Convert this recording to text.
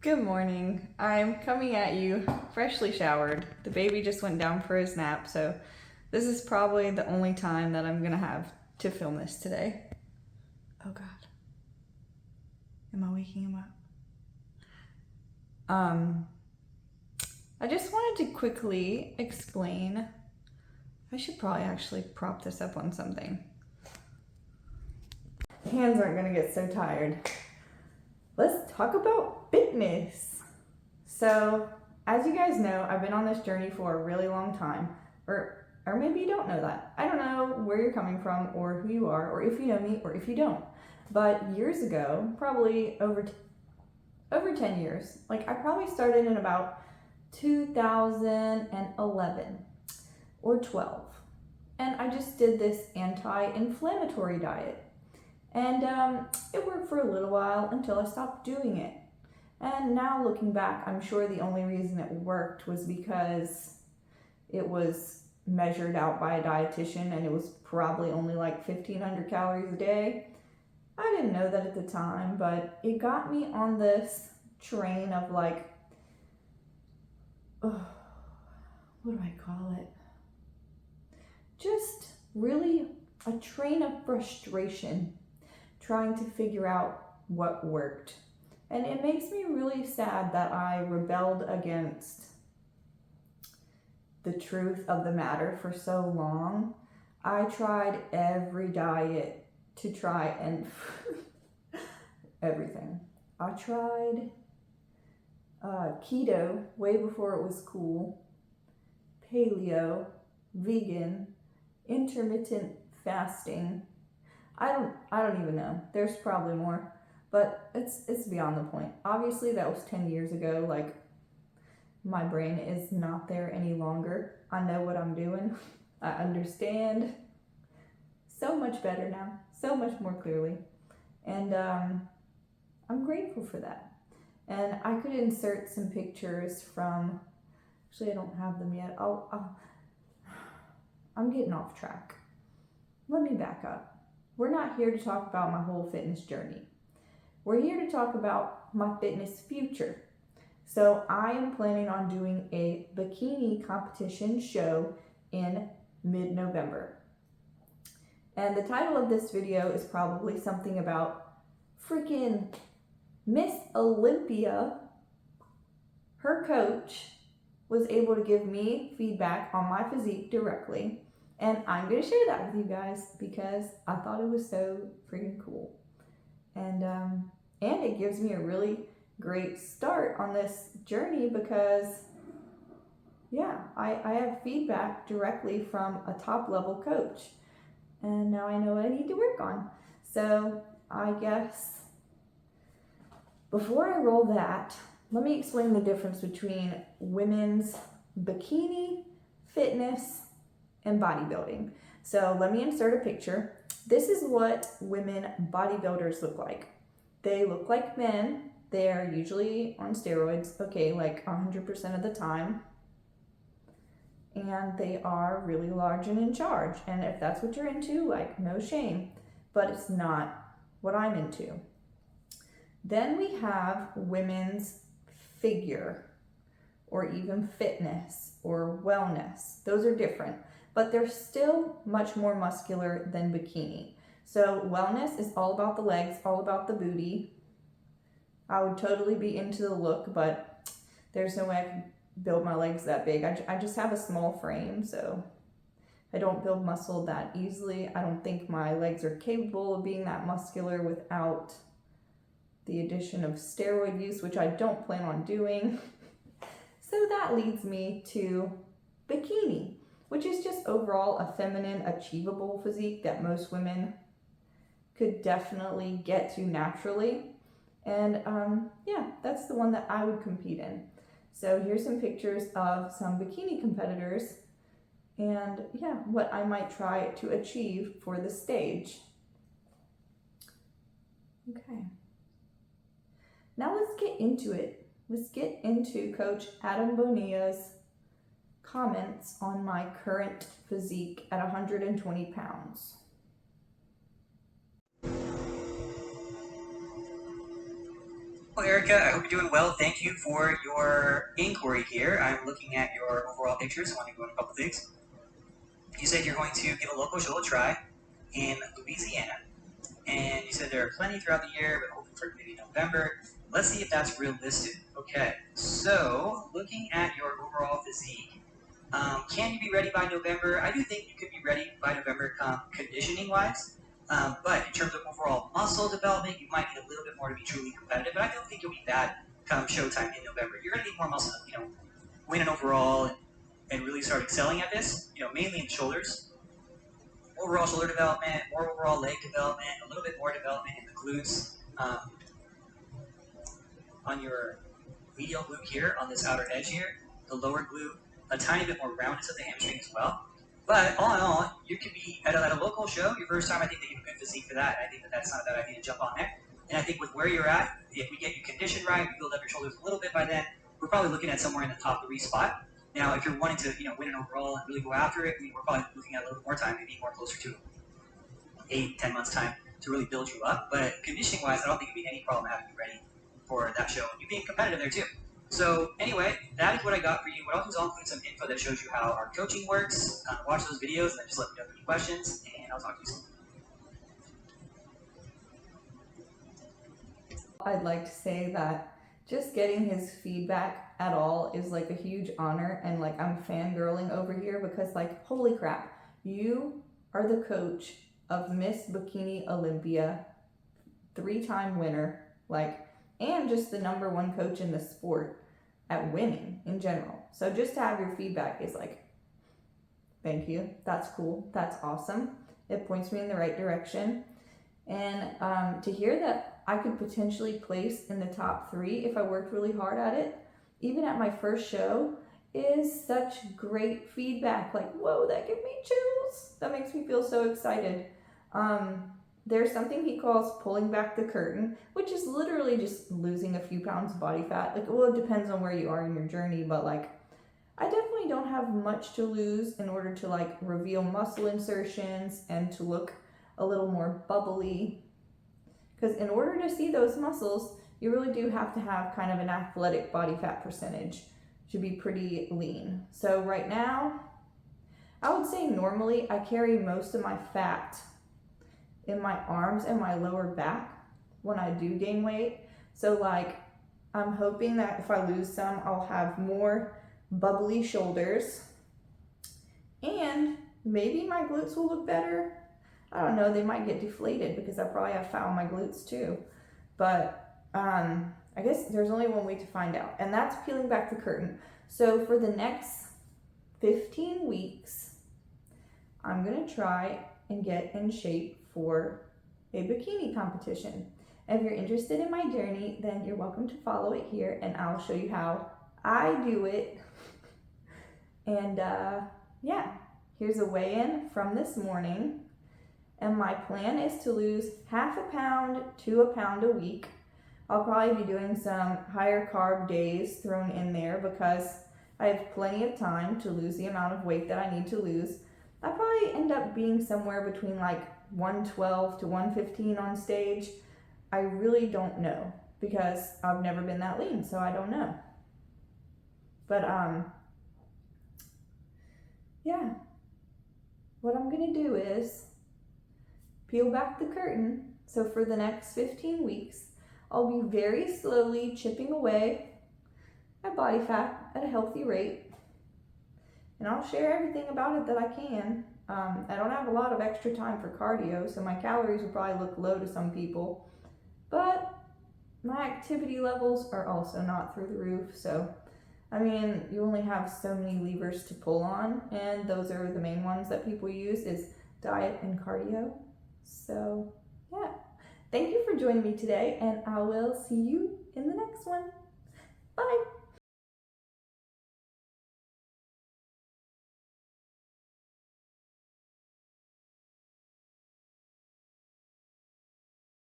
Good morning. I'm coming at you freshly showered. The baby just went down for his nap, so this is probably the only time that I'm gonna have to film this today. Oh God. Am I waking him up? I just wanted to quickly explain. I should probably actually prop this up on something. Hands aren't gonna get so tired. Let's talk about fitness. So, as you guys know, I've been on this journey for a really long time, or maybe you don't know that. I don't know where you're coming from, or who you are, or if you know me, or if you don't. But years ago, probably over 10 years, like I probably started in about 2011 or 12, and I just did this anti-inflammatory diet, and it worked for a little while until I stopped doing it. And now looking back, I'm sure the only reason it worked was because it was measured out by a dietitian and it was probably only like 1,500 calories a day. I didn't know that at the time, but it got me on this train of like, what do I call it? Just really a train of frustration, trying to figure out what worked. And it makes me really sad that I rebelled against the truth of the matter for so long. I tried every diet to try and everything. I tried keto way before it was cool, paleo, vegan, intermittent fasting. I don't even know. There's probably more, but it's beyond the point. Obviously that was 10 years ago. Like, my brain is not there any longer. I know what I'm doing. I understand so much better now, so much more clearly. And I'm grateful for that. And I could insert some pictures from, actually I don't have them yet. I'm getting off track. Let me back up. We're not here to talk about my whole fitness journey. We're here to talk about my fitness future. So I am planning on doing a bikini competition show in mid-November. And the title of this video is probably something about freaking Miss Olympia. Her coach was able to give me feedback on my physique directly. And I'm going to share that with you guys because I thought it was so freaking cool. And it gives me a really great start on this journey because, yeah, I have feedback directly from a top level coach. And now I know what I need to work on. So I guess before I roll that, let me explain the difference between women's bikini, fitness, and bodybuilding. So let me insert a picture. This is what women bodybuilders look like. They look like men. They're usually on steroids, okay, like 100% of the time. And they are really large and in charge. And if that's what you're into, like, no shame. But it's not what I'm into. Then we have women's figure, or even fitness, or wellness. Those are different, but they're still much more muscular than bikini. So wellness is all about the legs, all about the booty. I would totally be into the look, but there's no way I can build my legs that big. I just have a small frame, so I don't build muscle that easily. I don't think my legs are capable of being that muscular without the addition of steroid use, which I don't plan on doing. So that leads me to bikini, which is just overall a feminine, achievable physique that most women could definitely get to naturally. And yeah, that's the one that I would compete in. So here's some pictures of some bikini competitors and, yeah, what I might try to achieve for the stage. Okay. Now let's get into it. Let's get into Coach Adam Bonilla's comments on my current physique at 120 pounds. Well, Erica, I hope you're doing well. Thank you for your inquiry here. I'm looking at your overall pictures. I want to go into a couple things. You said you're going to give a local show a try in Louisiana, and you said there are plenty throughout the year, but hoping for maybe November. Let's see if that's realistic. Okay, so looking at your overall physique, can you be ready by November? I do think you could be ready by November conditioning-wise. But in terms of overall muscle development, you might need a little bit more to be truly competitive. But I don't think you'll be bad come showtime in November. You're going to need more muscle to, win an overall and really start excelling at this. Mainly in the shoulders. Overall shoulder development, more overall leg development, a little bit more development in the glutes. On your medial glute here, on this outer edge here, the lower glute, a tiny bit more roundness of the hamstring as well. But all in all, you could be at a local show, your first time. I think that you have a good physique for that. I think that that's not a bad idea to jump on there. And I think with where you're at, if we get you conditioned right, we build up your shoulders a little bit by then, we're probably looking at somewhere in the top 3 spot. Now, if you're wanting to, win an overall and really go after it, we're probably looking at a little bit more time, maybe more closer to 8-10 months time to really build you up. But conditioning wise, I don't think it'd be any problem having you ready for that show and you being competitive there too. So anyway, that is what I got for you. What I'll do is I'll include some info that shows you how our coaching works. Watch those videos and then just let me know if you have any questions, and I'll talk to you soon. I'd like to say that just getting his feedback at all is like a huge honor, and like I'm fangirling over here because like holy crap, you are the coach of Miss Bikini Olympia, 3-time winner, like, and just the #1 coach in the sport at winning in general. So just to have your feedback is like, thank you, that's cool, that's awesome. It points me in the right direction. And to hear that I could potentially place in the top 3 if I worked really hard at it, even at my first show, is such great feedback. Like, whoa, that gives me chills. That makes me feel so excited. There's something he calls pulling back the curtain, which is literally just losing a few pounds of body fat. Like, well, it depends on where you are in your journey, but like, I definitely don't have much to lose in order to like reveal muscle insertions and to look a little more bubbly. Because in order to see those muscles, you really do have to have kind of an athletic body fat percentage to be pretty lean. So right now, I would say normally I carry most of my fat in my arms and my lower back when I do gain weight. So like, I'm hoping that if I lose some, I'll have more bubbly shoulders and maybe my glutes will look better. I don't know, they might get deflated because I probably have fat on my glutes too. But I guess there's only one way to find out, and that's peeling back the curtain. So for the next 15 weeks, I'm gonna try and get in shape for a bikini competition. If you're interested in my journey, then you're welcome to follow it here and I'll show you how I do it. And yeah, here's a weigh-in from this morning. And my plan is to lose ½ a pound to a pound a week. I'll probably be doing some higher carb days thrown in there because I have plenty of time to lose the amount of weight that I need to lose. I probably end up being somewhere between like 112 to 115 on stage. I really don't know because I've never been that lean, so I don't know. But yeah, what I'm gonna do is peel back the curtain. So for the next 15 weeks, I'll be very slowly chipping away at body fat at a healthy rate. And I'll share everything about it that I can. I don't have a lot of extra time for cardio, so my calories will probably look low to some people. But my activity levels are also not through the roof. So, I mean, you only have so many levers to pull on, and those are the main ones that people use is diet and cardio. So, yeah. Thank you for joining me today, and I will see you in the next one. Bye.